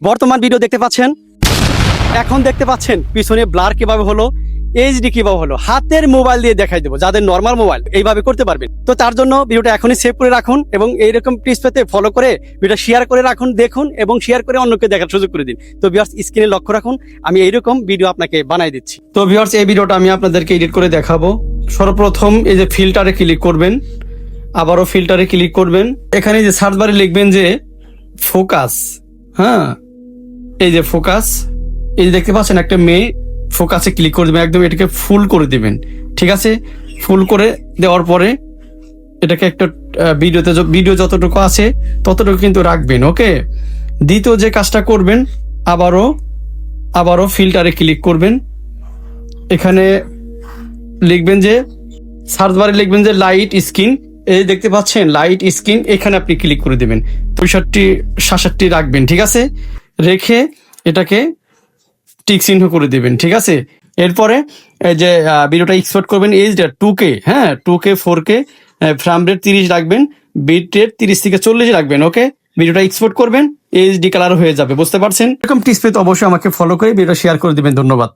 বর্তমান ভিডিও দেখতে পাচ্ছেন, এখন দেখতে পাচ্ছেন পিছনে ব্লার কিভাবে হলো, এইচডি কিভাবে হলো। হাতের মোবাইল দিয়ে দেখাই দেবো, যাদের নর্মাল মোবাইল এইভাবে করতে পারবেন। তো তার জন্য ভিডিওটা এখনই সেভ করে রাখুন এবং এইরকম টিপস পেতে ফলো করে ভিডিওটা শেয়ার করে রাখুন, দেখুন এবং শেয়ার করে অন্যকে দেখার সুযোগ করে দিন। তো ভিউয়ার্স, স্ক্রিনে লক্ষ্য রাখুন, আমি এইরকম ভিডিও আপনাকে বানাই দিচ্ছি। তো ভিউয়ার্স, এই ভিডিওটা আমি আপনাদেরকে এডিট করে দেখাবো। সর্বপ্রথম এই যে ফিল্টারে ক্লিক করবেন, আবারও ফিল্টারে ক্লিক করবেন। এখানে যে সার্চ বারে লিখবেন যে ফোকাস, হ্যাঁ এই যে ফোকাস, এই যে দেখতে পাচ্ছেন একটা মেয়ে, ফোকাসে ক্লিক করে দেবেন, একদম এটাকে ফুল করে দিবেন। ঠিক আছে, ফুল করে দেওয়ার পরে এটাকে একটা ভিডিও যতটুকু আছে ততটুকু কিন্তু রাখবেন। ওকে, দ্বিতীয় যে কাজটা করবেন, আবারও ফিল্টারে ক্লিক করবেন। এখানে লিখবেন যে সার্চ বারে লিখবেন যে লাইট স্কিন, এই দেখতে পাচ্ছেন লাইট স্কিন, এখানে আপনি ক্লিক করে দেবেন। 65-67 রাখবেন। ঠিক আছে, রেখে এটাকে টিক চিহ্ন করে দিবেন। ঠিক আছে, এরপরে এই যে ভিডিওটা এক্সপোর্ট করবেন, এইচডি 2K, হ্যাঁ 2K 4K, ফ্রেম রেট 30 রাখবেন, বিট রেট 30 থেকে 40 রাখবেন। ওকে, ভিডিওটা এক্সপোর্ট করবেন, এইচডি কালার হয়ে যাবে। বুঝতে পারছেন? এরকম টিপস পেতে অবশ্যই আমাকে ফলো করে ভিডিওটা শেয়ার করে দিবেন। ধন্যবাদ।